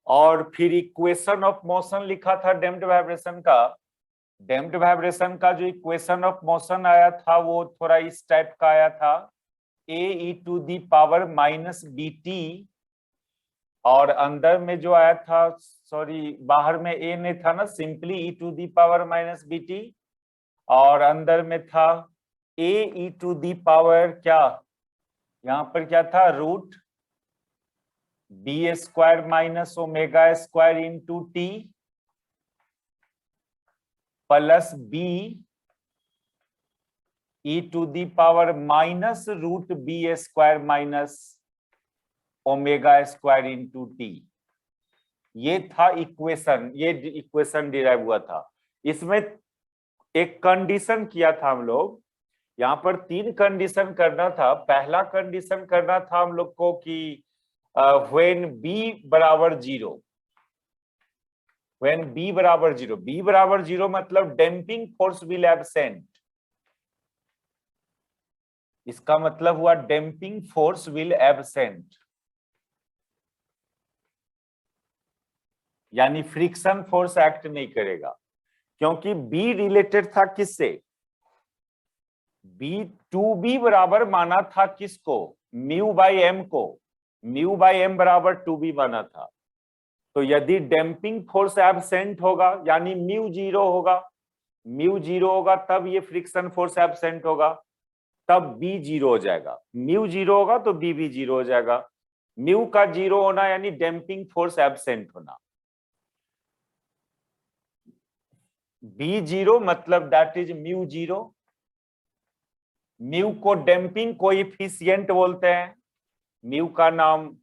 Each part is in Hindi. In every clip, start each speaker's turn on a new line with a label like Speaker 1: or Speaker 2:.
Speaker 1: और फिर इक्वेशन ऑफ मोशन लिखा था डैम्प्ड वाइब्रेशन का। डैम्प्ड वाइब्रेशन का जो इक्वेशन ऑफ मोशन आया था वो थोड़ा इस टाइप का आया था, AE⁻−BT, और अंदर में जो आया था, सॉरी बाहर में ए नहीं था ना, सिंपली E⁻−BT, और अंदर में था AE⁻, क्या यहाँ पर क्या था, √B² - ω² T प्लस BE⁻√B² - ω² ये था इक्वेशन, ये इक्वेशन डिराइव हुआ था। इसमें एक कंडीशन किया था हम लोग, यहाँ पर 3 कंडीशन करना था। पहला कंडीशन करना था हम लोग को कि व्हेन B बराबर 0, व्हेन B बराबर 0, B बराबर 0 मतलब डैम्पिंग फोर्स विल एब्सेंट। इसका मतलब हुआ डैम्पिंग फोर्स विल एब्सेंट, यानी फ्रिक्शन फोर्स एक्ट नहीं करेगा, क्योंकि B रिलेटेड था किससे, B बराबर माना था किसको, μ/m को, μ/m बराबर 2B माना था। तो यदि डैम्पिंग फोर्स एब्सेंट होगा यानी μ0 होगा, μ0 होगा तब ये फ्रिक्शन फोर्स एब्सेंट होगा, तब B 0 हो जाएगा। μ0 होगा तो B भी 0 हो जाएगा। म्यू का 0 होना यानी डैम्पिंग फोर्स एब्सेंट होना। B0 मतलब दैट इज μ0। म्यू को डैम्पिंग कोएफिशिएंट बोलते हैं, म्यू का नाम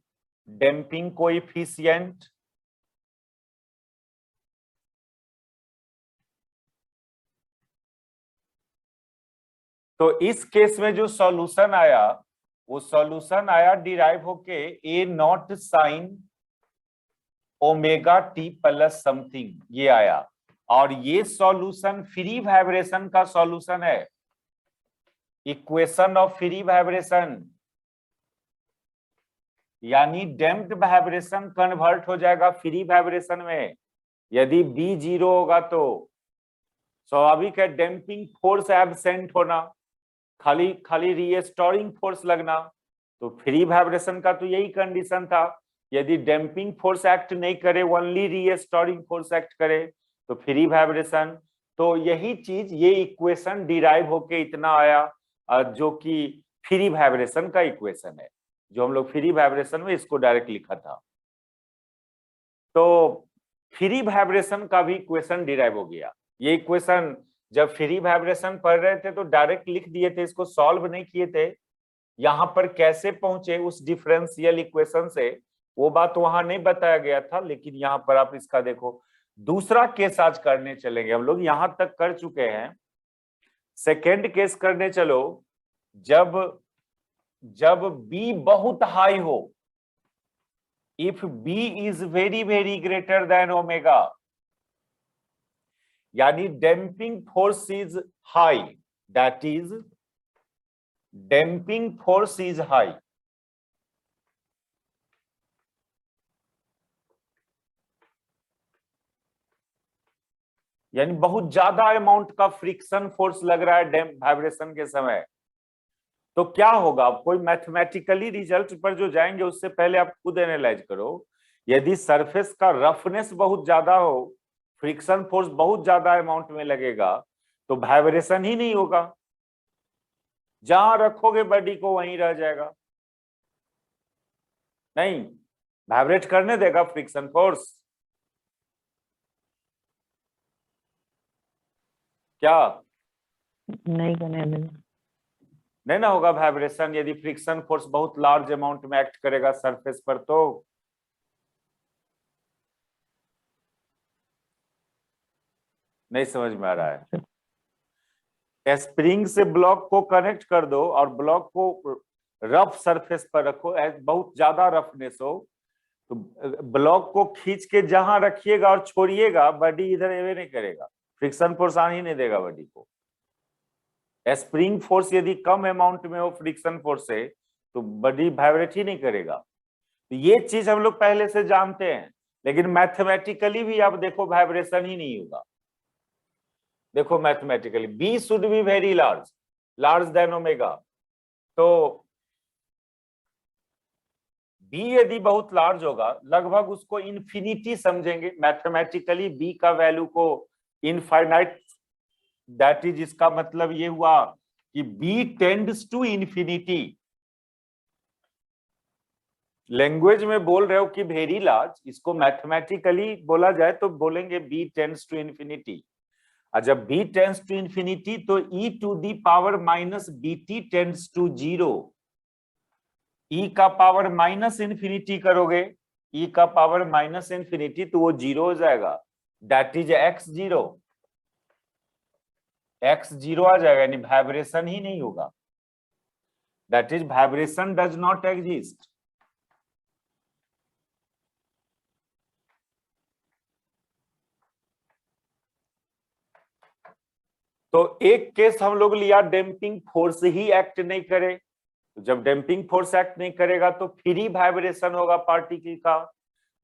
Speaker 1: डैम्पिंग कोएफिशिएंट। तो इस केस में जो सॉल्यूशन आया वो सॉल्यूशन आया डिराइव होके A0 sin ω/T plus something, ये आया। और ये सॉल्यूशन फ्री वाइब्रेशन का सॉल्यूशन है, इक्वेशन ऑफ फ्री वाइब्रेशन, यानी डैम्प्ड वाइब्रेशन कन्वर्ट हो जाएगा फ्री वाइब्रेशन में। यदि B 0 होगा तो स्वाभाविक है डैम्पिंग फोर्स एब्सेंट होना, खाली खाली रीस्टोरिंग फोर्स लगना। तो फ्री वाइब्रेशन का तो यही कंडीशन था, यदि डैम्पिंग फोर्स एक्ट नहीं करे, ओनली रीस्टोरिंग फोर्स एक्ट करे तो फ्री वाइब्रेशन। तो यही चीज, ये इक्वेशन डिराइव होके इतना आया जो कि फ्री वाइब्रेशन का इक्वेशन है, जो हम लोग फ्री वाइब्रेशन में इसको डायरेक्ट लिखा था। तो फ्री वाइब्रेशन का भी इक्वेशन डिराइव हो गया। ये इक्वेशन जब फ्री वाइब्रेशन पढ़ रहे थे तो डायरेक्ट लिख दिए थे, इसको सॉल्व नहीं किए थे। यहाँ पर कैसे पहुंचे उस डिफरेंशियल इक्वेशन से, वो बात वहां नहीं बताया गया था, लेकिन यहाँ पर आप इसका देखो। दूसरा केस आज करने चलेंगे हम लोग, यहां तक कर चुके हैं। सेकेंड केस करने चलो, जब B बहुत हाई हो, if B is very very greater than omega, यानी damping force is high, that is damping force is high. यानी बहुत ज्यादा अमाउंट का फ्रिक्शन फोर्स लग रहा है डैम्प वाइब्रेशन के समय। तो क्या होगा, कोई मैथमेटिकली रिजल्ट पर जो जाएंगे उससे पहले आप खुद एनालाइज करो। यदि सरफेस का रफनेस बहुत ज्यादा हो, फ्रिक्शन फोर्स बहुत ज्यादा अमाउंट में लगेगा, तो वाइब्रेशन ही नहीं होगा, जहां रखोगे बॉडी को वहीं रह जाएगा, नहीं वाइब्रेट करने देगा फ्रिक्शन फोर्स, क्या
Speaker 2: नहीं करने देगा,
Speaker 1: नहीं ना होगा वाइब्रेशन। यदि फ्रिक्शन फोर्स बहुत लार्ज अमाउंट में एक्ट करेगा सरफेस पर तो नहीं समझ में आ रहा है। स्प्रिंग से ब्लॉक को कनेक्ट कर दो और ब्लॉक को रफ सरफेस पर रखो, बहुत ज्यादा रफनेस हो तो ब्लॉक को खींच के जहां रखिएगा और छोड़िएगा, बॉडी इधर एवे नहीं करेगा, फ्रिक्शन फोर्स आने ही नहीं देगा बॉडी को। स्प्रिंग फोर्स यदि कम अमाउंट में हो फ्रिक्शन फोर्स से तो बॉडी वाइब्रेट ही नहीं करेगा। तो ये चीज हम लोग पहले से जानते हैं, लेकिन मैथमेटिकली भी आप देखो वाइब्रेशन ही नहीं होगा। देखो mathematically B should be very large, large than omega. तो बी यदि बहुत लार्ज होगा, लगभग उसको इन्फिनिटी समझेंगे मैथमेटिकली, बी का वैल्यू को इनफाइनाइट, दैट इज, इसका मतलब ये हुआ कि B tends to infinity. Language में बोल रहे हो कि वेरी लार्ज, इसको मैथमेटिकली बोला जाए तो बोलेंगे बी टेंड्स टू इन्फिनिटी। और जब बी टेंड्स टू इन्फिनिटी तो E to the power minus B T tends to zero. E का पावर माइनस इन्फिनिटी करोगे, ई का पावर माइनस इन्फिनिटी, तो वो जीरो हो जाएगा, that is X zero. X zero आ जाएगा, यानी वाइब्रेशन ही नहीं होगा, that is vibration does not exist. तो एक केस हम लोग लिया डैम्पिंग फोर्स ही एक्ट नहीं करे, जब डैम्पिंग फोर्स एक्ट नहीं करेगा तो फ्री वाइब्रेशन होगा पार्टिकल का।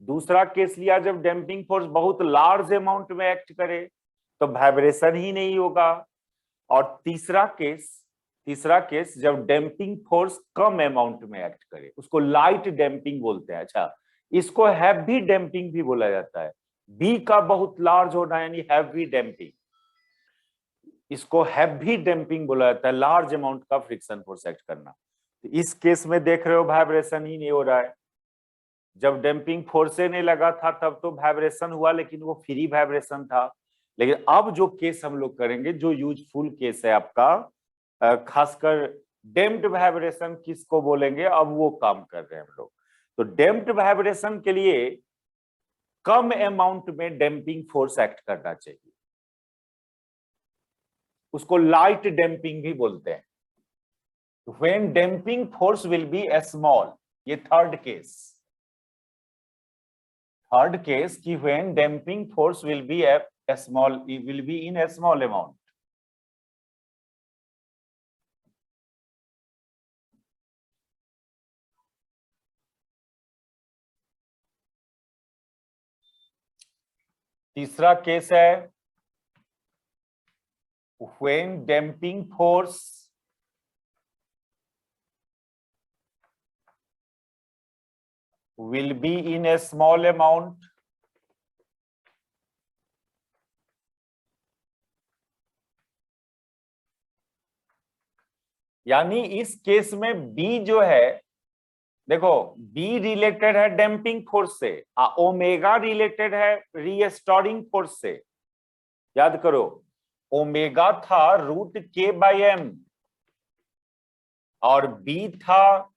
Speaker 1: दूसरा केस लिया जब डैम्पिंग फोर्स बहुत लार्ज अमाउंट में एक्ट करे तो वाइब्रेशन ही नहीं होगा। और तीसरा केस जब डैम्पिंग फोर्स कम अमाउंट में एक्ट करे, उसको लाइट डैम्पिंग बोलते हैं। अच्छा, इसको हैवी डैम्पिंग भी बोला जाता है। बी का बहुत लार्ज होना यानी हैवी डैम्पिंग, इसको हैवी डैम्पिंग बोला जाता है, लार्ज अमाउंट का फ्रिक्शन फोर्स एक्ट करना। तो इस केस में देख रहे हो वाइब्रेशन ही नहीं हो रहा है। जब डैम्पिंग फोर्स नहीं लगा था तब तो वाइब्रेशन हुआ, लेकिन वो फ्री वाइब्रेशन था। लेकिन अब जो केस हम लोग करेंगे, जो यूजफुल केस है आपका, खासकर डैम्प्ड वाइब्रेशन किसको बोलेंगे, अब वो काम कर रहे हैं हम लोग। तो डैम्प्ड वाइब्रेशन के लिए कम अमाउंट में डैम्पिंग फोर्स एक्ट करना चाहिए, उसको लाइट डैम्पिंग भी बोलते हैं। When damping force will be small, ये थर्ड केस कि when damping force will be a small, it will be in a small amount. तीसरा केस है when damping force will be in a small amount यानी इस केस में B जो है, देखो B रिलेटेड है डैम्पिंग फोर्स से, ओमेगा रिलेटेड है रीस्टोरिंग फोर्स से। याद करो, ओमेगा था √k/m और B था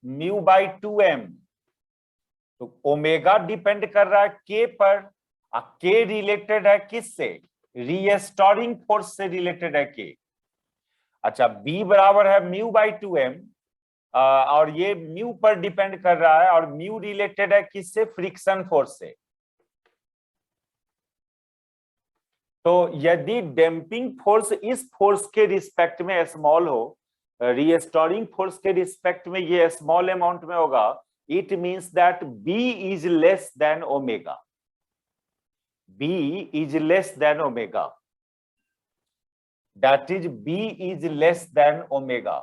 Speaker 1: μ/2m। तो ओमेगा डिपेंड कर रहा है k पर, k रिलेटेड है किससे, रीस्टोरिंग फोर्स से रिलेटेड है k। अच्छा, B बराबर है μ/2m और ये म्यू पर डिपेंड कर रहा है, और म्यू रिलेटेड है किससे, फ्रिक्शन फोर्स से। तो यदि डैम्पिंग फोर्स इस फोर्स के रिस्पेक्ट में स्मॉल हो, रीस्टोरिंग फोर्स के रिस्पेक्ट में ये स्मॉल अमाउंट में होगा, it means that B is less than omega, B is less than omega, that is B is less than omega.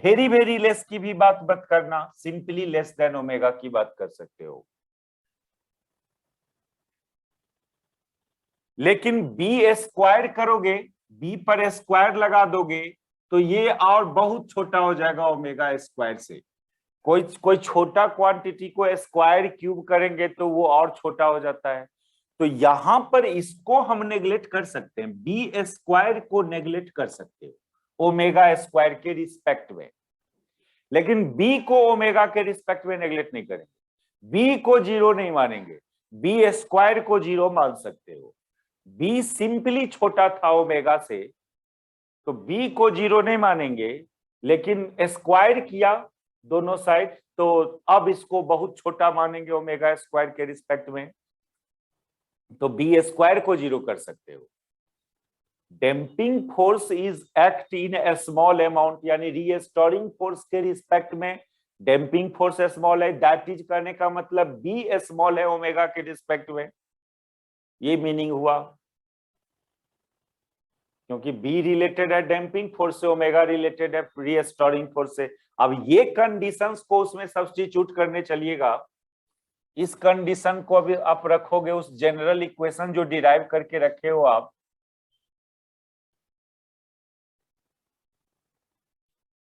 Speaker 1: Very very less की भी बात मत करना, सिंपली लेस देन ओमेगा की बात कर सकते हो। लेकिन B स्क्वायर करोगे, B पर स्क्वायर लगा दोगे तो ये और बहुत छोटा हो जाएगा ओमेगा स्क्वायर से। कोई छोटा क्वांटिटी को स्क्वायर क्यूब करेंगे तो वो और छोटा हो जाता है। तो यहां पर इसको हम नेग्लेक्ट कर सकते हैं, B स्क्वायर को नेग्लेक्ट कर सकते हो ओमेगा स्क्वायर के रिस्पेक्ट में, लेकिन B को ओमेगा के रिस्पेक्ट में नेग्लेक्ट नहीं करेंगे, B को जीरो नहीं मानेंगे, B स्क्वायर को जीरो मान सकते हो। B सिंपली छोटा था ओमेगा से, तो B को जीरो नहीं मानेंगे, लेकिन स्क्वायर किया दोनों साइड, तो अब इसको बहुत छोटा मानेंगे ओमेगा स्क्वायर के रिस्पेक्ट में, तो B स्क्वायर को जीरो कर सकते हो। Damping force is act in A small amount, यानी रीस्टोरिंग फोर्स के रिस्पेक्ट में डैम्पिंग फोर्स स्मॉल है, दैट इज करने का मतलब बी स्मॉल है ओमेगा के रिस्पेक्ट में, ये मीनिंग हुआ, क्योंकि बी रिलेटेड है डैम्पिंग फोर्स से, ओमेगा रिलेटेड है रीस्टोरिंग फोर्स से। अब ये कंडीशंस को उसमें सब्स्टिट्यूट करने चलिएगा, इस कंडीशन को अभी आप रखोगे उस जनरल इक्वेशन जो डिराइव करके रखे हो आप,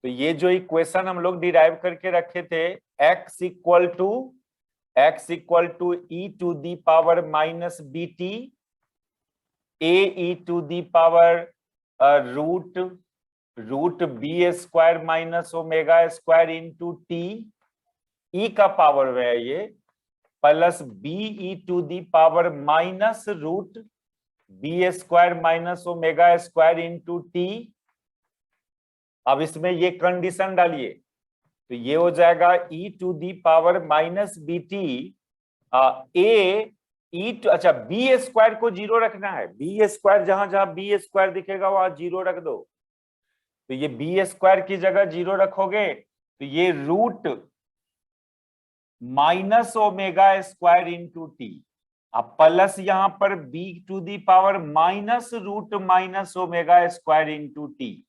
Speaker 1: तो ये जो इक्वेशन हम लोग डिराइव करके रखे थे, x equal to E to the power minus B T A E to the power root B square minus omega square into T, E का पावर में है ये, plus B E to the power minus root B square minus omega square into T. अब इसमें ये कंडीशन डालिए तो ये हो जाएगा E to the power minus B T A E to, अच्छा बी स्क्वायर को जीरो रखना है, बी स्क्वायर जहां जहां बी स्क्वायर दिखेगा वहां जीरो रख दो, तो ये बी स्क्वायर की जगह जीरो रखोगे तो ये root minus omega square into T, अब प्लस यहां पर B to the power minus root minus omega square into T.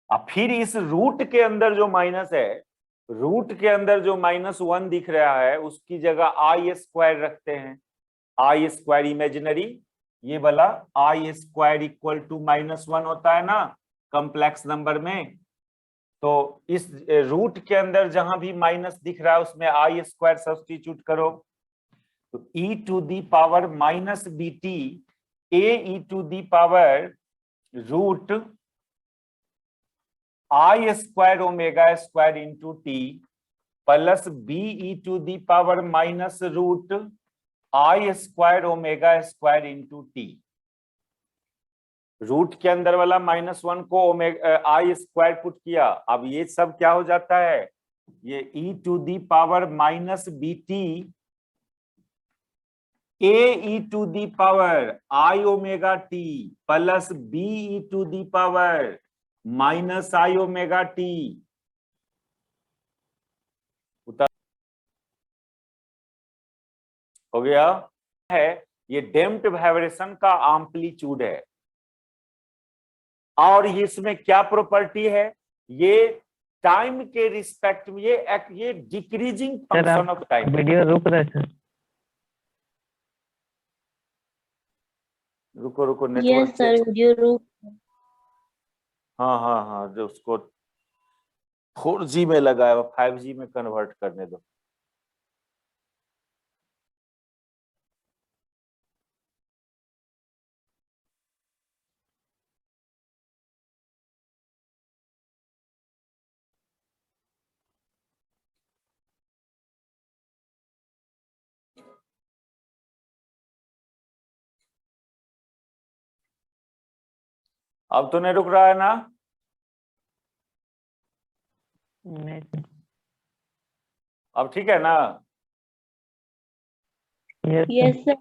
Speaker 1: अब फिर इस रूट के अंदर जो माइनस है, रूट के अंदर जो -1 दिख रहा है उसकी जगह आई स्क्वायर रखते हैं, आई स्क्वायर इमेजिनरी, ये वाला आई स्क्वायर इक्वल टू -1 होता है ना कॉम्प्लेक्स नंबर में, तो इस रूट के अंदर जहां भी माइनस दिख रहा है उसमें आई स्क्वायर सब्स्टिट्यूट करो, तो E to the power minus B T A E to the power root I square omega square into T plus B E to the power minus root I square omega square into T. Root के अंदर वाला -1 को ओमेगा आई स्क्वायर पुट किया, अब ये सब क्या हो जाता है, ये E to the power minus B T A E to the power I omega T plus B E to the power minus I omega T, हो गया है। ये डैम्प्ड वाइब्रेशन का एम्पलीट्यूड है, और इसमें क्या प्रॉपर्टी है, ये टाइम के रिस्पेक्ट में ये decreasing function of time.
Speaker 2: Video रुक रहा है सर।
Speaker 1: रुको नेटवर्क
Speaker 3: यस सर, वीडियो रुक।
Speaker 1: हाँ जो उसको 4G में लगा है 5G में कन्वर्ट करने दो। अब तो नहीं रुक रहा है ना?
Speaker 2: नहीं सर।
Speaker 1: अब ठीक है ना?
Speaker 3: Yes sir.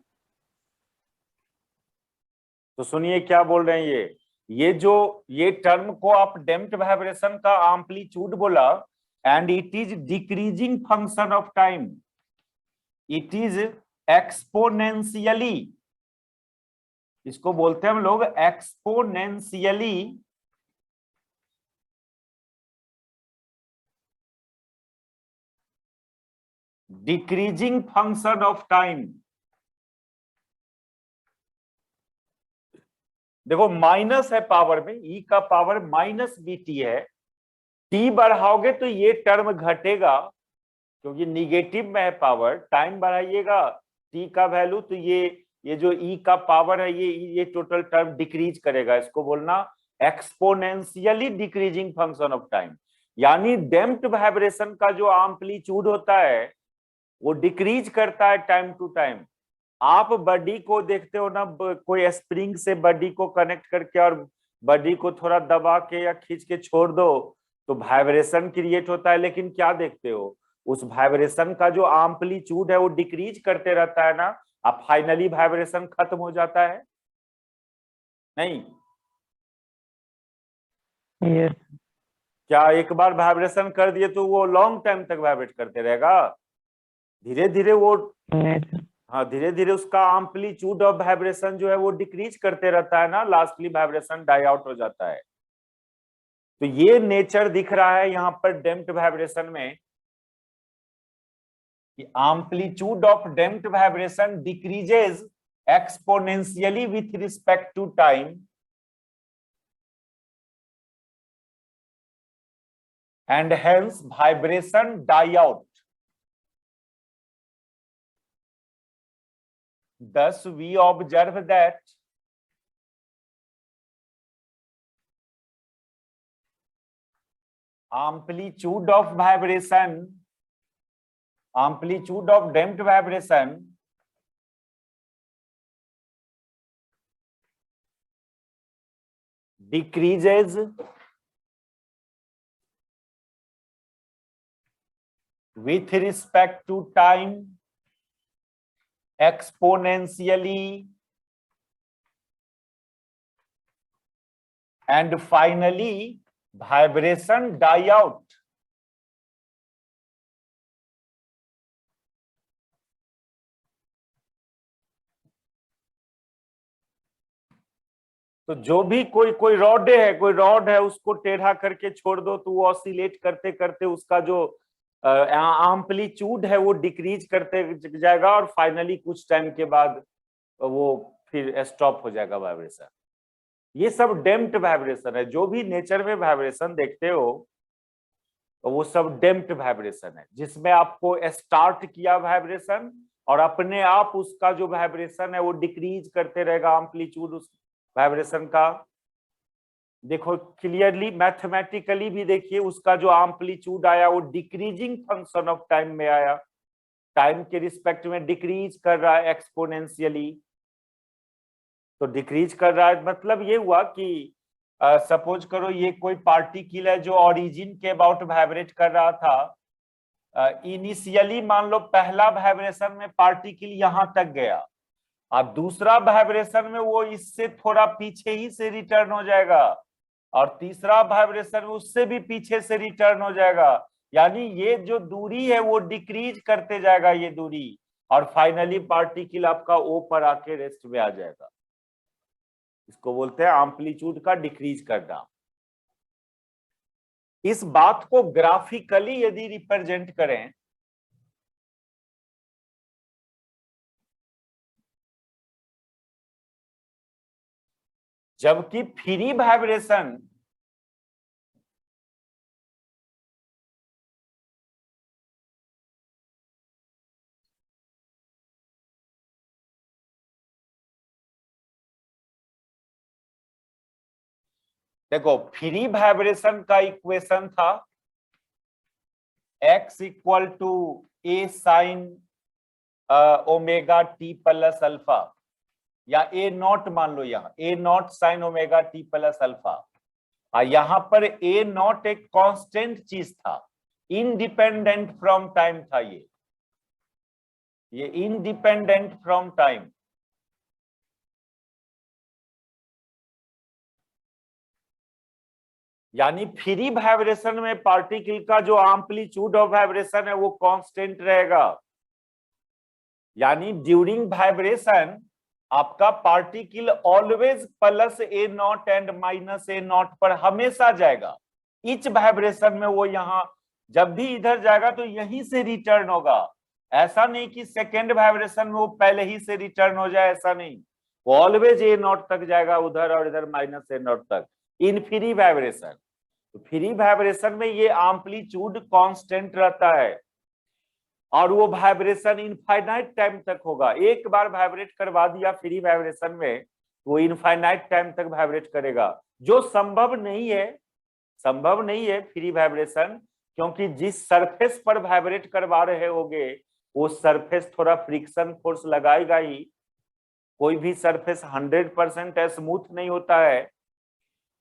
Speaker 1: तो सुनिए क्या बोल रहे हैं ये टर्म को आप डैम्प्ड वाइब्रेशन का एम्पलीट्यूड बोला, and it is decreasing function of time, it is exponentially, इसको बोलते हैं हम लोग exponentially decreasing function of time. देखो माइनस है पावर में, ई का पावर माइनस बी टी है, टी बढ़ाओगे तो ये टर्म घटेगा क्योंकि निगेटिव में है पावर, टाइम बढ़ाइएगा टी का वैल्यू तो ये जो ई का पावर है ये टोटल टर्म डिक्रीज करेगा, इसको बोलना exponentially decreasing function of time. यानी डैम्प्ड वाइब्रेशन का जो एम्पलीट्यूड होता है वो डिक्रीज करता है टाइम टू टाइम। आप बॉडी को देखते हो ना, कोई स्प्रिंग से बॉडी को कनेक्ट करके और बॉडी को थोड़ा दबा के या खींच के छोड़ दो तो वाइब्रेशन क्रिएट होता है, लेकिन क्या देखते हो, उस वाइब्रेशन का जो एम्पलीट्यूड है वो डिक्रीज करते रहता है ना, अब फाइनली वाइब्रेशन खत्म हो जाता है नहीं?
Speaker 2: यस।
Speaker 1: क्या एक बार वाइब्रेशन कर दिए तो वो लॉन्ग टाइम तक वाइब्रेट करते रहेगा? धीरे धीरे वो,
Speaker 2: नहीं सर।
Speaker 1: हाँ, धीरे धीरे उसका एम्पलीट्यूड ऑफ वाइब्रेशन जो है वो डिक्रीज करते रहता है ना, लास्टली वाइब्रेशन डाई आउट हो जाता है। तो ये नेचर दिख रहा है यहाँ पर डैम्प्ड वाइब्रेशन में कि amplitude of damped vibration decreases exponentially with respect to time and hence vibration die out. Thus we observe that amplitude of vibration, amplitude of damped vibration decreases with respect to time exponentially and finally vibration die out. तो जो भी कोई रॉड है, कोई रॉड है, उसको टेढ़ा करके छोड़ दो तो वो ऑसिलेट करते करते उसका जो एम्पलीट्यूड है वो डिक्रीज करते जाएगा और फाइनली कुछ टाइम के बाद वो फिर स्टॉप हो जाएगा वाइब्रेशन। ये सब डैम्प्ड वाइब्रेशन है। जो भी नेचर में वाइब्रेशन देखते हो तो वो सब डैम्प्ड वाइब्रेशन है, जिसमें आपको स्टार्ट किया वाइब्रेशन और अपने आप उसका जो वाइब्रेशन है वो डिक्रीज करते रहेगा एम्पलीट्यूड उस वाइब्रेशन का। देखो क्लियरली मैथमेटिकली भी देखिए, उसका जो एम्पलीट्यूड आया वो डिक्रीजिंग फंक्शन ऑफ टाइम में आया, टाइम के रिस्पेक्ट में डिक्रीज कर रहा है एक्सपोनेंशियली। तो डिक्रीज कर रहा है मतलब ये हुआ कि सपोज करो ये कोई पार्टिकल है जो ओरिजिन के अबाउट वाइब्रेट कर रहा था। इनिशियली मान लो पहला वाइब्रेशन में पार्टिकल यहां तक गया, अब दूसरा वाइब्रेशन में वो इससे थोड़ा पीछे ही से रिटर्न हो जाएगा और तीसरा वाइब्रेशन में उससे भी पीछे से रिटर्न हो जाएगा। यानी ये जो दूरी है वो डिक्रीज करते जाएगा ये दूरी, और फाइनली पार्टिकल आपका ओ पर आके रेस्ट में आ जाएगा। इसको बोलते हैं एम्पलीट्यूड का डिक्रीज करना। इस बात को ग्राफिकली यदि रिप्रेजेंट करें जबकि फ्री वाइब्रेशन देखो फ्री वाइब्रेशन का इक्वेशन था x equal to A sine omega T plus alpha, या ए नॉट मान लो, यहाँ A naught sine omega T plus alpha. यहाँ पर ए नॉट एक कांस्टेंट चीज था, इंडिपेंडेंट फ्रॉम टाइम था ये इंडिपेंडेंट फ्रॉम टाइम। यानी फ्री वाइब्रेशन में पार्टिकल का जो एम्पलीट्यूड ऑफ वाइब्रेशन है वो कांस्टेंट रहेगा। यानी ड्यूरिंग वाइब्रेशन आपका particle always plus A not and minus A not पर हमेशा जाएगा। इच वाइब्रेशन में वो यहाँ जब भी इधर जाएगा तो यहीं से रिटर्न होगा। ऐसा नहीं कि सेकेंड वाइब्रेशन में वो पहले ही से रिटर्न हो जाए, ऐसा नहीं, वो ऑलवेज ए नॉट तक जाएगा उधर और इधर माइनस ए नॉट तक इन फ्री वाइब्रेशन। तो फ्री वाइब्रेशन में ये एम्पलीट्यूड कांस्टेंट रहता है और वो वाइब्रेशन इनफाइनाइट टाइम तक होगा। एक बार वाइब्रेट करवा दिया फ्री वाइब्रेशन में वो इनफाइनाइट टाइम तक वाइब्रेट करेगा, जो संभव नहीं है फ्री वाइब्रेशन, क्योंकि जिस सरफेस पर वाइब्रेट करवा रहे होगे वो सरफेस थोड़ा फ्रिक्शन फोर्स लगाएगा ही। कोई भी सरफेस 100% स्मूथ नहीं होता है।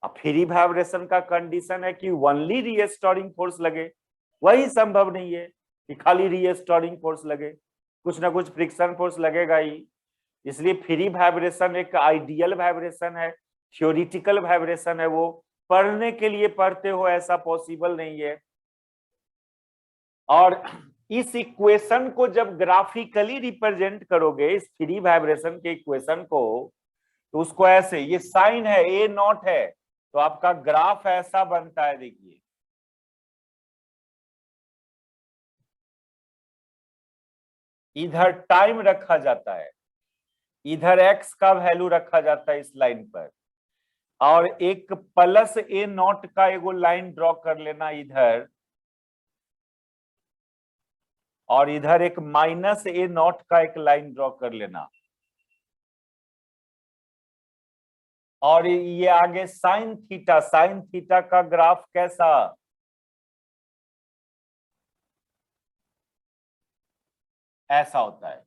Speaker 1: अब फ्री वाइब्रेशन का कंडीशन है कि ओनली रीस्टोरिंग फोर्स लगे, वही संभव नहीं है कि खाली रीस्टोरिंग फोर्स लगे, कुछ ना कुछ फ्रिक्शन फोर्स लगेगा ही। इसलिए फ्री वाइब्रेशन एक आइडियल वाइब्रेशन है, थ्योरेटिकल वाइब्रेशन है वो, पढ़ने के लिए पढ़ते हो, ऐसा पॉसिबल नहीं है। और इस इक्वेशन को जब ग्राफिकली रिप्रेजेंट करोगे, इस फ्री वाइब्रेशन के इक्वेशन को, तो उसको ऐसे, ये साइन है, ए नॉट है, तो आपका ग्राफ ऐसा बनता है। देखिए इधर टाइम रखा जाता है, इधर एक्स का वैल्यू रखा जाता है इस लाइन पर, और एक प्लस ए नॉट का एगो लाइन ड्रॉ कर लेना इधर, और इधर एक माइनस ए नॉट का एक लाइन ड्रॉ कर लेना, और ये आगे साइन थीटा, साइन थीटा का ग्राफ कैसा, ऐसा होता है।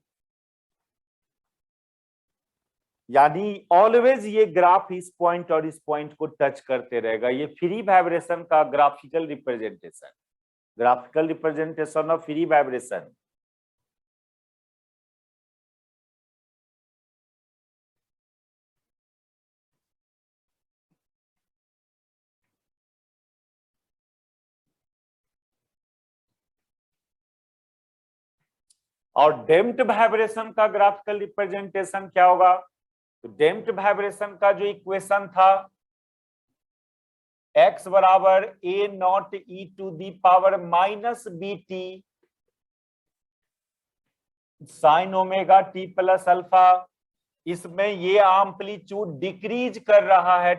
Speaker 1: यानी ऑलवेज ये ग्राफ इस पॉइंट और इस पॉइंट को टच करते रहेगा। ये फ्री वाइब्रेशन का graphical representation, graphical representation of free vibration. और डैम्प्ड वाइब्रेशन का ग्राफिकल रिप्रेजेंटेशन क्या होगा? तो डैम्प्ड वाइब्रेशन का जो इक्वेशन था, x बराबर A naught E to the power minus B T sine omega T plus alpha, इसमें ये एम्पलीट्यूड डिक्रीज कर रहा है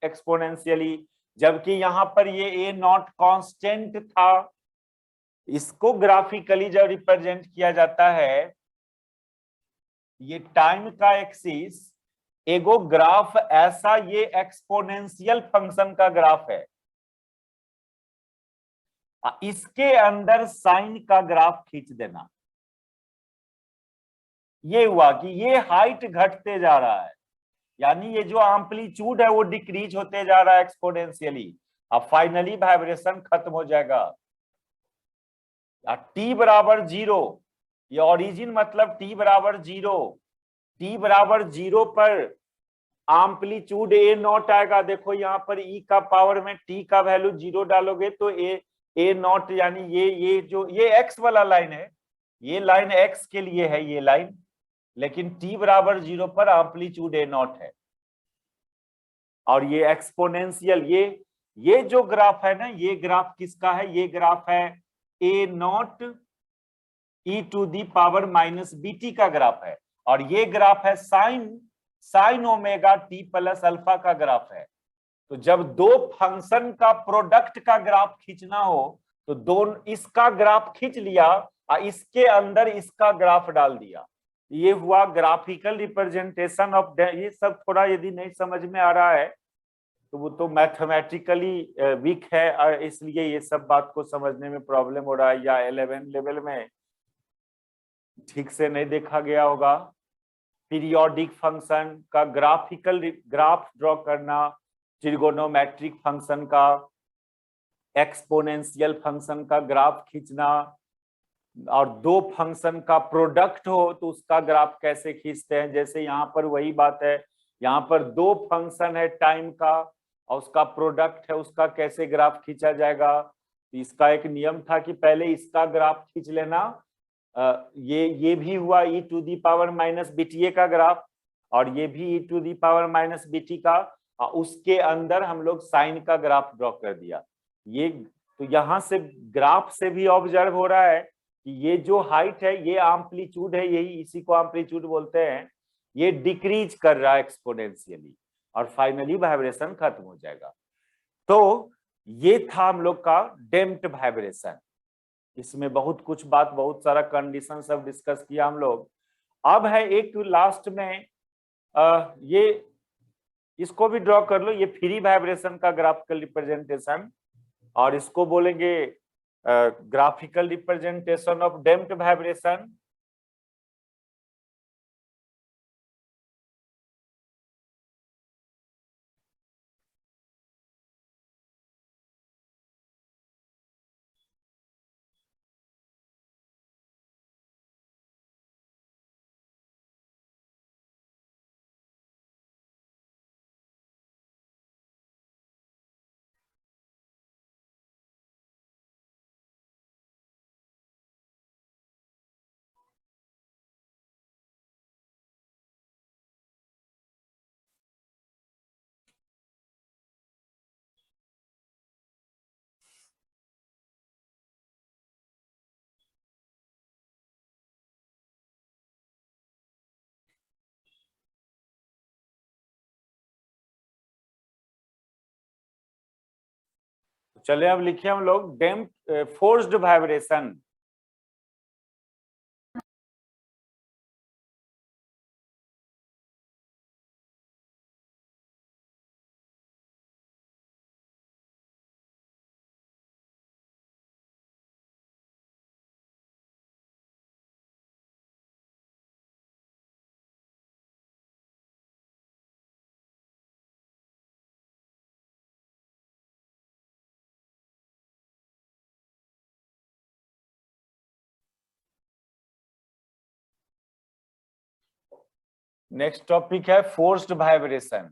Speaker 1: एक्सपोनेंशियली, जबकि यहां पर ये ए नॉट कांस्टेंट था। इसको ग्राफिकली जब रिप्रेजेंट किया जाता है, ये टाइम का एक्सिस एगो ग्राफ ऐसा, ये एक्सपोनेंशियल फंक्शन का ग्राफ है, इसके अंदर साइन का ग्राफ खींच देना। ये हुआ कि ये हाइट घटते जा रहा है, यानी ये जो एम्पलीट्यूड है वो डिक्रीज होते जा रहा है एक्सपोनेंशियली। अब फाइनली वाइब्रेशन खत्म हो जाएगा। टी बराबर 0, ये ओरिजिन मतलब टी बराबर 0, टी बराबर 0 पर एम्पलीट्यूड ए नॉट आएगा। देखो यहाँ पर ई का पावर में टी का वैल्यू 0 डालोगे तो ए नॉट, यानी ये जो ये एक्स वाला लाइन है, ये लाइन एक्स के लिए है ये लाइन, लेकिन टी बराबर 0 पर एम्पलीट्यूड ए नॉट है। और ये एक्सपोनेंशियल, ये जो ग्राफ है ना, ये ग्राफ किसका है? ये ग्राफ है A naught E to the power minus B T का ग्राफ है, और ये ग्राफ है sine omega T plus alpha का ग्राफ है। तो जब दो फंक्शन का प्रोडक्ट का ग्राफ खींचना हो, तो दोनों, इसका ग्राफ खींच लिया और इसके अंदर इसका ग्राफ डाल दिया, ये हुआ ग्राफिकल रिप्रेजेंटेशन ऑफ। ये सब थोड़ा यदि नहीं समझ में आ रहा है तो वो तो मैथमेटिकली वीक है, इसलिए ये सब बात को समझने में प्रॉब्लम हो रहा है, या 11 लेवल में ठीक से नहीं देखा गया होगा। पीरियोडिक फंक्शन का ग्राफिकल ग्राफ ड्रॉ करना, ट्रिगोनोमेट्रिक फंक्शन का, एक्सपोनेंशियल फंक्शन का ग्राफ खींचना, और दो फंक्शन का प्रोडक्ट हो तो उसका ग्राफ कैसे खींचते हैं। जैसे यहाँ पर वही बात है, यहाँ पर दो फंक्शन है टाइम का और उसका प्रोडक्ट है, उसका कैसे ग्राफ खींचा जाएगा। तो इसका एक नियम था कि पहले इसका ग्राफ खींच लेना, ये भी हुआ E to the power minus B T A का ग्राफ, और ये भी E to the power minus B T का, और उसके अंदर हम लोग साइन का ग्राफ ड्रॉ कर दिया। ये तो यहाँ से ग्राफ से भी ऑब्जर्व हो रहा है कि ये जो हाइट है ये एम्पलीट्यूड है, यही इसी को एम्पलीट्यूड बोलते हैं, ये डिक्रीज कर रहा है एक्सपोनेंशियली, और फाइनली वाइब्रेशन खत्म हो जाएगा। तो ये था हम लोग का डैम्प्ड वाइब्रेशन। इसमें बहुत कुछ बात, बहुत सारा कंडीशन सब डिस्कस किया हम लोग। अब है एक लास्ट में ये इसको भी ड्रॉ कर लो, ये फ्री वाइब्रेशन का ग्राफिकल रिप्रेजेंटेशन, और इसको बोलेंगे graphical representation of damped vibration. चले अब लिखे हम लोग damped forced vibration. Next topic है फोर्स्ड वाइब्रेशन।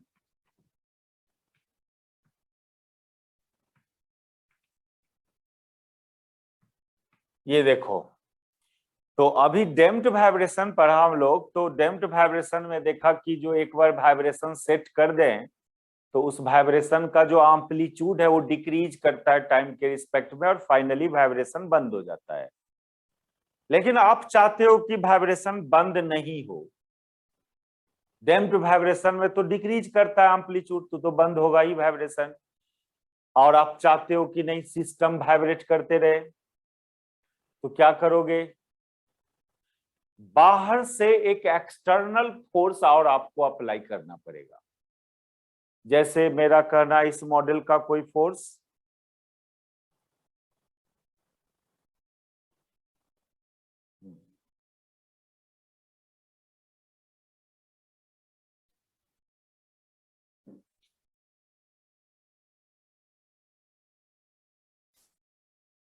Speaker 1: ये देखो, तो अभी डैम्प्ड वाइब्रेशन पढ़ा हम लोग, तो डैम्प्ड वाइब्रेशन में देखा कि जो एक बार वाइब्रेशन सेट कर दें तो उस वाइब्रेशन का जो एम्पलीट्यूड है वो डिक्रीज करता है टाइम के रिस्पेक्ट में, और फाइनली वाइब्रेशन बंद हो जाता है। लेकिन आप चाहते हो कि वाइब्रेशन बंद नहीं हो, डैम्प्ड वाइब्रेशन में तो डिक्रीज करता है एम्पलीट्यूड, तो बंद होगा ही वाइब्रेशन। और आप चाहते हो कि नहीं सिस्टम वाइब्रेट करते रहे, तो क्या करोगे, बाहर से एक एक्सटर्नल फोर्स और आपको अप्लाई करना पड़ेगा। जैसे मेरा कहना इस मॉडल का कोई फोर्स,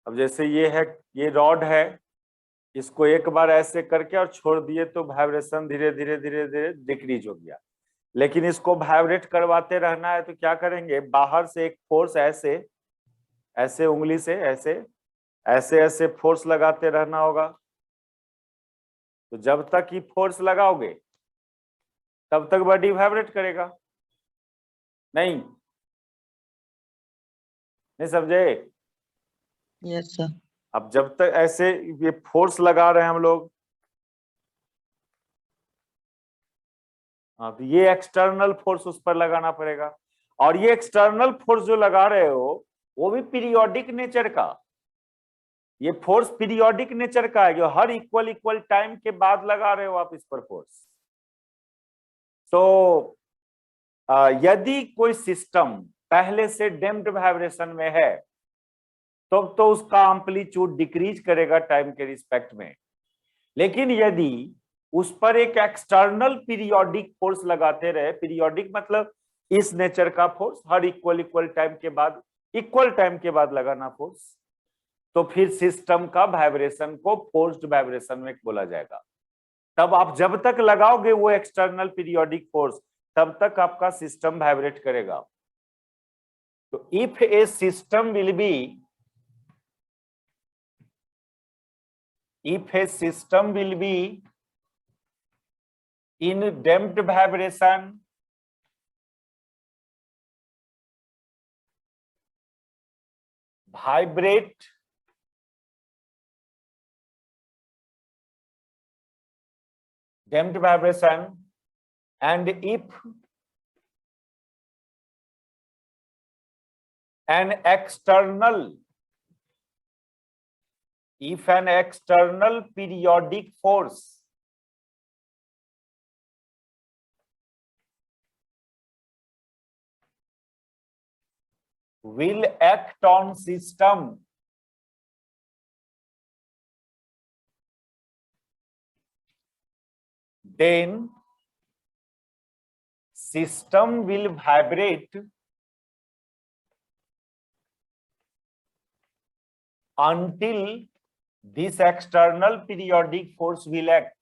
Speaker 1: अब जैसे ये है, ये रॉड है, इसको एक बार ऐसे करके और छोड़ दिए तो वाइब्रेशन धीरे धीरे धीरे धीरे डिक्रीज हो गया। लेकिन इसको वाइब्रेट करवाते रहना है तो क्या करेंगे, बाहर से एक फोर्स ऐसे ऐसे उंगली से ऐसे ऐसे ऐसे फोर्स लगाते रहना होगा। तो जब तक ये फोर्स लगाओगे तब तक बॉडी वाइब्रेट करेगा। नहीं समझे?
Speaker 2: Yes sir.
Speaker 1: अब जब तक ऐसे ये फोर्स लगा रहे हैं हम लोग, हाँ, तो ये एक्सटर्नल फोर्स उस पर लगाना पड़ेगा। और ये एक्सटर्नल फोर्स जो लगा रहे हो वो भी पीरियोडिक नेचर का, ये फोर्स पीरियोडिक नेचर का है, जो हर इक्वल टाइम के बाद लगा रहे हो आप इस पर फोर्स। तो यदि कोई सिस्टम पहले से डैम्प्ड वाइब्रेशन में है तो उसका एम्पलीट्यूड डिक्रीज करेगा टाइम के रिस्पेक्ट में। लेकिन यदि उस पर एक एक्सटर्नल पीरियोडिक फोर्स लगाते रहे, पीरियोडिक मतलब इस नेचर का फोर्स, हर इक्वल टाइम के बाद लगाना फोर्स, तो फिर सिस्टम का वाइब्रेशन को फोर्स्ड वाइब्रेशन में बोला जाएगा। तब आप जब तक लगाओगे वो एक्सटर्नल पीरियोडिक फोर्स तब तक आपका सिस्टम वाइब्रेट करेगा। तो if A system will be in damped vibration, vibrate damped vibration, and if an external periodic force will act on system, then system will vibrate until this external periodic force will act.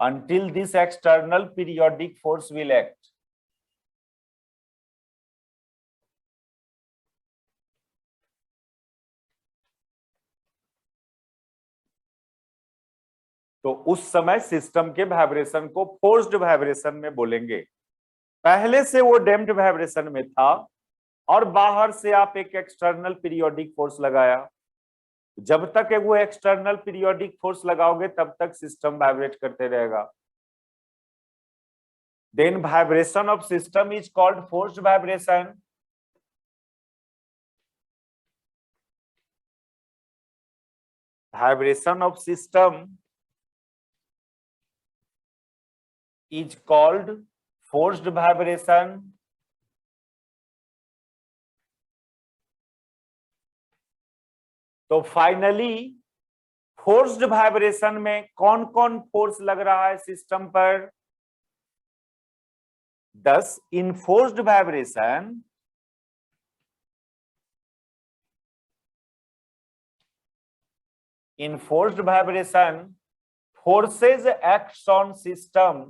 Speaker 1: Until this external periodic force will act. तो उस समय सिस्टम के वाइब्रेशन को फोर्स्ड वाइब्रेशन में बोलेंगे। पहले से वो डैम्प्ड वाइब्रेशन में था और बाहर से आप एक एक्सटर्नल पीरियोडिक फोर्स लगाया, जब तक वो एक्सटर्नल पीरियोडिक फोर्स लगाओगे तब तक सिस्टम वाइब्रेट करते रहेगा। then vibration of system is called forced vibration. Vibration of system is called forced vibration. तो फाइनली फोर्स्ड वाइब्रेशन में कौन कौन फोर्स लग रहा है सिस्टम पर? Thus, in forced vibration, forces acts on system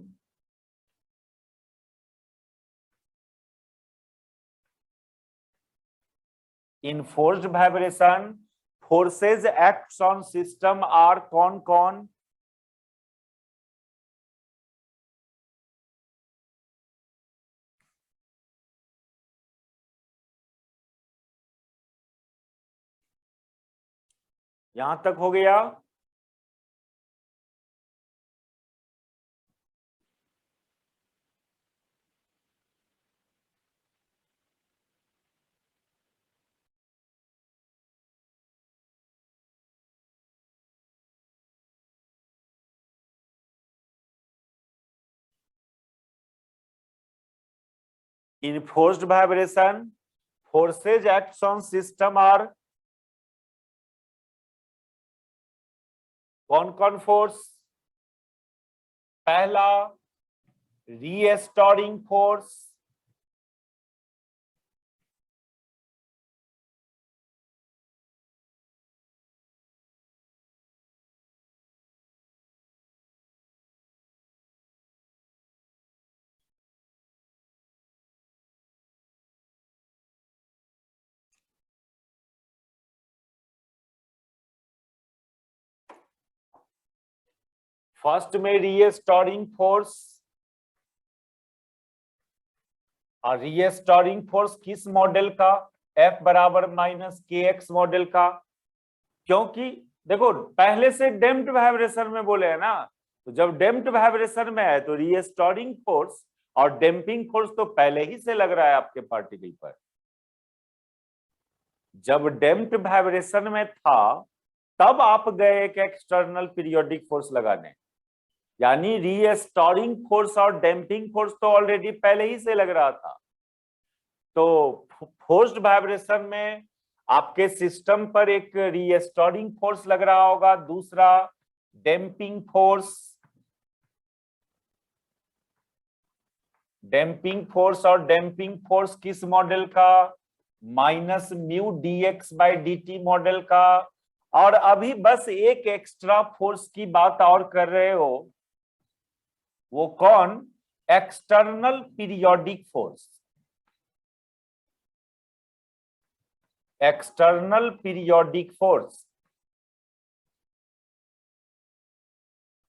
Speaker 1: in forced vibration forces acts on system are कौन कौन? यहां तक हो गया? In forced vibration, forces acts on system are कौन कौन फोर्स? पहला रीस्टोरिंग फोर्स, फर्स्ट में रीस्टोरिंग फोर्स। और रीस्टोरिंग फोर्स किस मॉडल का? F बराबर माइनस KX मॉडल का। क्योंकि देखो पहले से डैम्प्ड वाइब्रेशन में बोले है ना, तो जब डैम्प्ड वाइब्रेशन में है तो रीस्टोरिंग फोर्स और डैम्पिंग फोर्स तो पहले ही से लग रहा है आपके पार्टिकल पर। जब डैम्प्ड वाइब्रेशन में था तब आप गए एक एक्सटर्नल पीरियोडिक फोर्स लगाने, यानी रीस्टोरिंग फोर्स और डैम्पिंग फोर्स तो ऑलरेडी पहले ही से लग रहा था। तो फोर्स्ड वाइब्रेशन में आपके सिस्टम पर एक रीस्टोरिंग फोर्स लग रहा होगा, दूसरा डैम्पिंग फोर्स। डैम्पिंग फोर्स और डैम्पिंग फोर्स किस मॉडल का? Minus mu dx by dt model का। और अभी बस एक एक्स्ट्रा फोर्स की बात और कर रहे हो, वो कौन? External periodic force. External periodic force,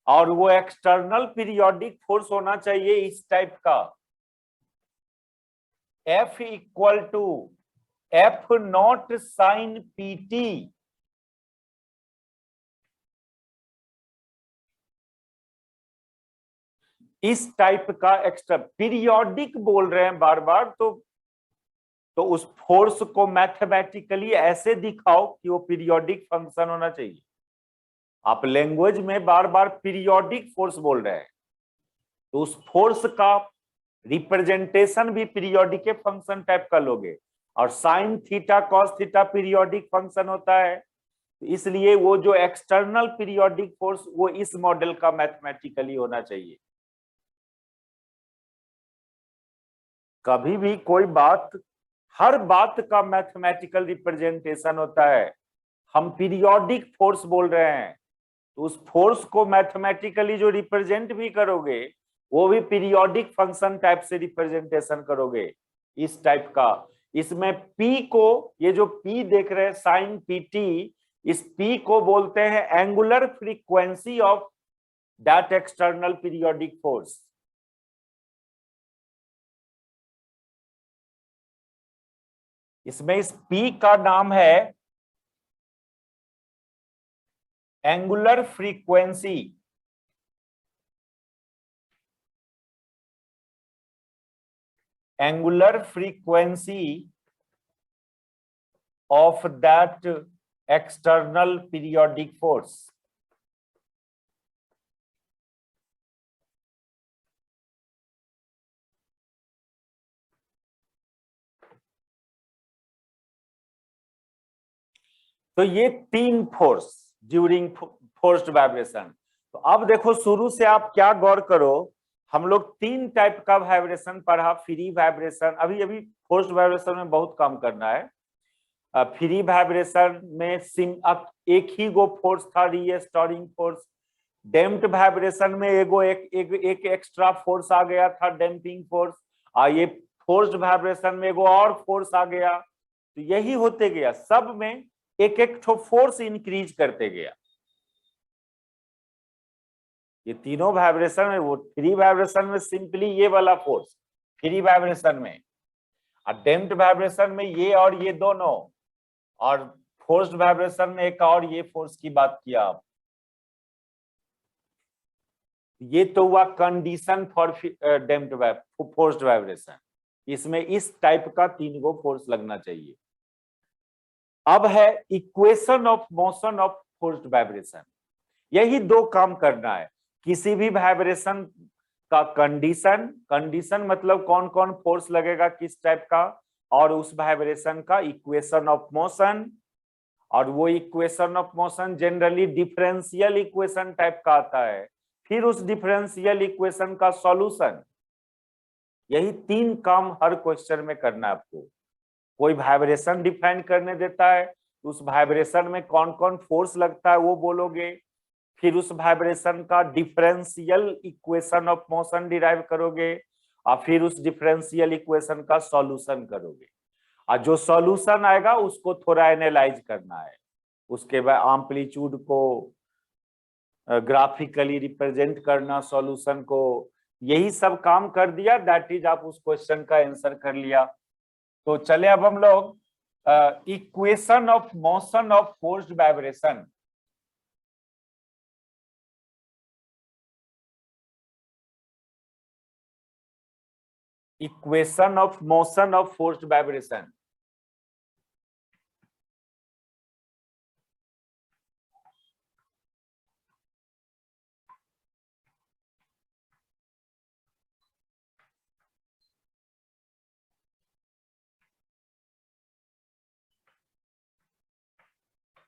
Speaker 1: और वो एक्सटर्नल पीरियोडिक फोर्स होना चाहिए इस टाइप का, F equal to F0 sine PT। इस टाइप का एक्स्ट्रा पीरियोडिक बोल रहे हैं बार बार, तो उस फोर्स को मैथमेटिकली ऐसे दिखाओ कि वो पीरियोडिक फंक्शन होना चाहिए। आप लैंग्वेज में बार बार पीरियोडिक फोर्स बोल रहे हैं, तो उस फोर्स का रिप्रेजेंटेशन भी पीरियोडिक के फंक्शन टाइप का लोगे। और sine theta cos theta periodic function होता है, इसलिए वो जो एक्सटर्नल पीरियोडिक फोर्स वो इस मॉडल का मैथमेटिकली होना चाहिए। कभी भी कोई बात, हर बात का मैथमेटिकल रिप्रेजेंटेशन होता है। हम पीरियोडिक फोर्स बोल रहे हैं, तो उस फोर्स को मैथमेटिकली जो रिप्रेजेंट भी करोगे वो भी पीरियोडिक फंक्शन टाइप से रिप्रेजेंटेशन करोगे, इस टाइप का। इसमें P को, ये जो P देख रहे हैं साइन PT, इस P को बोलते हैं angular frequency of that external periodic force. इसमें इस P का नाम है angular frequency. Angular frequency of that external periodic force. तो ये तीन फोर्स ड्यूरिंग फोर्स्ड वाइब्रेशन। तो अब देखो शुरू से आप क्या गौर करो, हम लोग तीन टाइप का वाइब्रेशन पढ़ा। फ्री वाइब्रेशन, अभी अभी फोर्स्ड वाइब्रेशन में बहुत काम करना है। फ्री वाइब्रेशन में एक ही गो फोर्स था, रीस्टोरिंग फोर्स। डैम्प्ड वाइब्रेशन में एक एक्स्ट्रा फोर्स आ गया था, डैम्पिंग फोर्स। ये फोर्स्ड वाइब्रेशन में एगो और फोर्स आ गया। तो यही होते गया, सब में एक एक फोर्स इंक्रीज करते गया। ये तीनों वाइब्रेशन में, वो फ्री वाइब्रेशन में सिंपली ये वाला फोर्स फ्री वाइब्रेशन में, और डैम्प्ड वाइब्रेशन में ये और ये दोनों, और फोर्स्ड वाइब्रेशन में एक और ये फोर्स की बात किया आप। ये तो हुआ condition for damped forced vibration. इसमें इस टाइप का तीन गो फोर्स लगना चाहिए। अब है equation of motion of forced vibration. यही दो काम करना है किसी भी वाइब्रेशन का। कंडीशन मतलब कौन कौन फोर्स लगेगा किस टाइप का, और उस वाइब्रेशन का इक्वेशन ऑफ मोशन। और वो equation of motion generally differential equation type का आता है। फिर उस डिफरेंशियल इक्वेशन का सॉल्यूशन। यही तीन काम हर क्वेश्चन में करना है आपको। कोई वाइब्रेशन डिफाइन करने देता है, उस वाइब्रेशन में कौन कौन फोर्स लगता है वो बोलोगे। फिर उस वाइब्रेशन का differential equation of motion derive करोगे, और फिर उस डिफरेंशियल इक्वेशन का सॉल्यूशन करोगे। और जो सॉल्यूशन आएगा उसको थोड़ा एनालाइज करना है। उसके बाद एम्पलीट्यूड को ग्राफिकली रिप्रेजेंट करना, सॉल्यूशन को। यही सब काम कर दिया, दैट इज आप उस क्वेश्चन का आंसर कर लिया। तो चले अब हम लोग equation of motion of forced vibration. Equation of motion of forced vibration.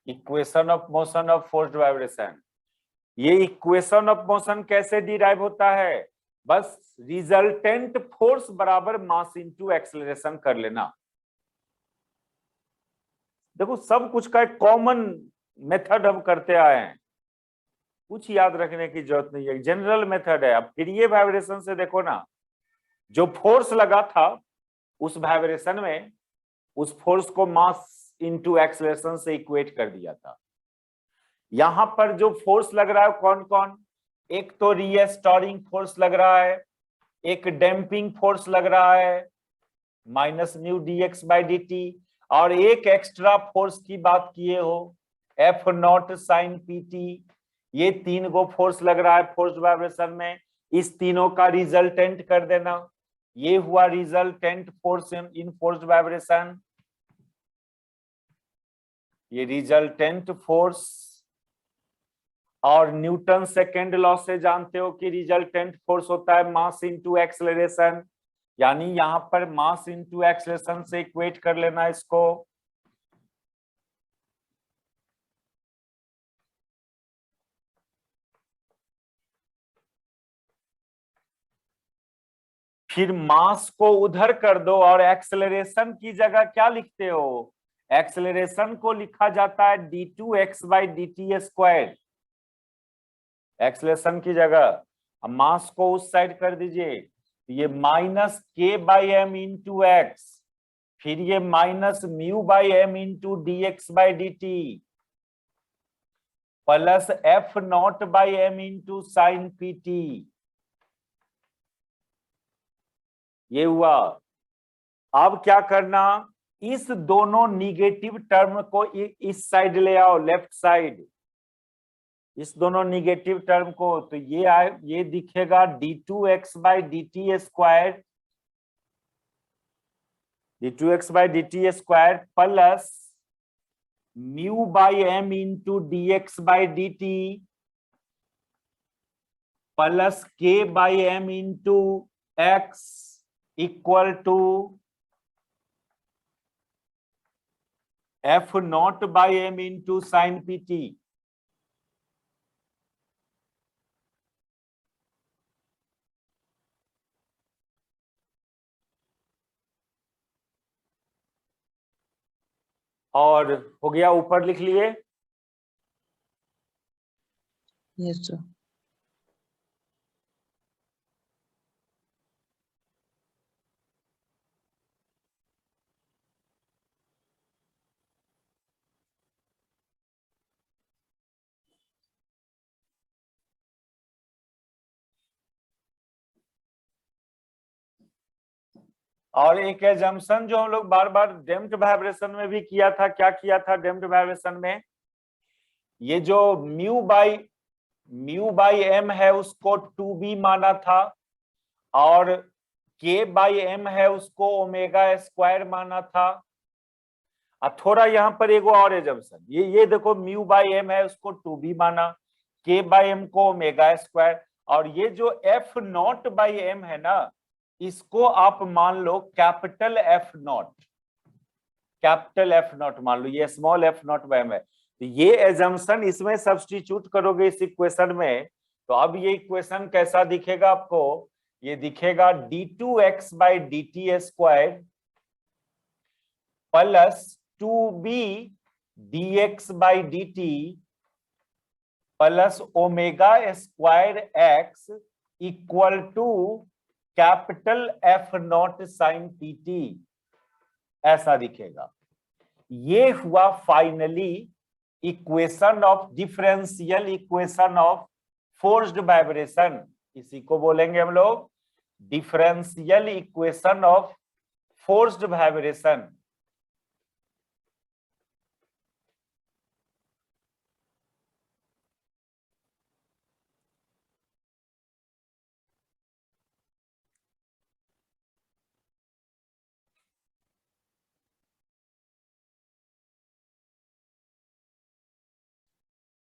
Speaker 1: Equation of motion of forced vibration. ये इक्वेशन ऑफ मोशन कैसे डिराइव होता है? बस रिजल्टेंट फोर्स बराबर मास इनटू एक्सेलरेशन कर लेना। देखो सब कुछ का एक कॉमन मेथड हम करते आए हैं, कुछ याद रखने की जरूरत नहीं है, जनरल मेथड है। अब फिर ये वाइब्रेशन से देखो ना, जो फोर्स लगा था उस वाइब्रेशन में, उस फोर्स को मास इनटू एक्सेलरेशन से इक्वेट कर दिया था। यहां पर जो फोर्स लग रहा है कौन कौन? एक तो रीस्टोरिंग फोर्स लग रहा है, एक डैम्पिंग फोर्स लग रहा है minus new dx by dt, और एक एक्स्ट्रा फोर्स की बात किए हो F0 साइन pt। ये तीन गो फोर्स लग रहा है फोर्स वाइब्रेशन में। इस तीनों का रिजल्टेंट कर देना। ये हुआ resultant force in force vibration. ये रिजल्टेंट फोर्स, और न्यूटन सेकेंड लॉ से जानते हो कि रिजल्टेंट फोर्स होता है मास इनटू एक्सेलरेशन। यानी यहां पर मास इनटू एक्सेलरेशन से इक्वेट कर लेना इसको। फिर मास को उधर कर दो, और एक्सेलरेशन की जगह क्या लिखते हो? एक्सेलरेशन को लिखा जाता है d2x by dt square. Acceleration की जगह मास को उस साइड कर दीजिए, ये minus k by M into X, फिर ये minus mu by M into D X by D T, plus F0 by M into sine P T. ये हुआ। अब क्या करना, इस दोनों निगेटिव टर्म को इस साइड ले आओ, लेफ्ट साइड। इस दोनों निगेटिव टर्म को, तो ये दिखेगा d2x by dt square d2x by dt square plus mu by m into dx by dt plus k by m into x equal to f naught by m into sine pt। और हो गया, ऊपर लिख लिए।
Speaker 2: Yes, sir.
Speaker 1: और एक एजम्पशन जो हम लोग बार बार डैम्प्ड वाइब्रेशन में भी किया था, क्या किया था डैम्प्ड वाइब्रेशन में, ये जो म्यू बाई एम है उसको 2b माना था और k बाई एम है उसको ओमेगा स्क्वायर माना था। अब थोड़ा यहाँ पर एगो और एजम्पशन, ये देखो म्यू बाई एम है उसको 2b माना, k बाई एम को ओमेगा स्क्वायर, और ये जो f नॉट बाई एम है ना, इसको आप मान लो कैपिटल F नॉट मान लो, ये small f naught by M है। तो ये एजम्पशन इसमें सब्स्टिट्यूट करोगे इस इक्वेशन में, तो अब ये इक्वेशन कैसा दिखेगा आपको, ये दिखेगा d2x by dt square plus 2b dx by dt plus omega square x equal to capital F naught sine pt, ऐसा दिखेगा। ये हुआ finally equation of differential equation of forced vibration, इसी को बोलेंगे हम लोग differential equation of forced vibration.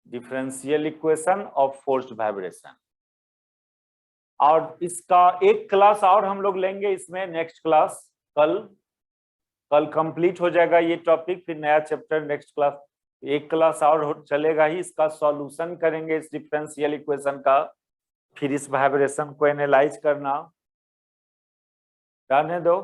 Speaker 1: Differential equation of forced vibration. और इसका एक क्लास और हम लोग लेंगे इसमें, नेक्स्ट क्लास कल कंप्लीट हो जाएगा ये टॉपिक, फिर नया चैप्टर नेक्स्ट क्लास, एक क्लास और चलेगा ही, इसका सॉल्यूशन करेंगे इस डिफरेंशियल इक्वेशन का, फिर इस वाइब्रेशन को एनालाइज करना। रहने दो।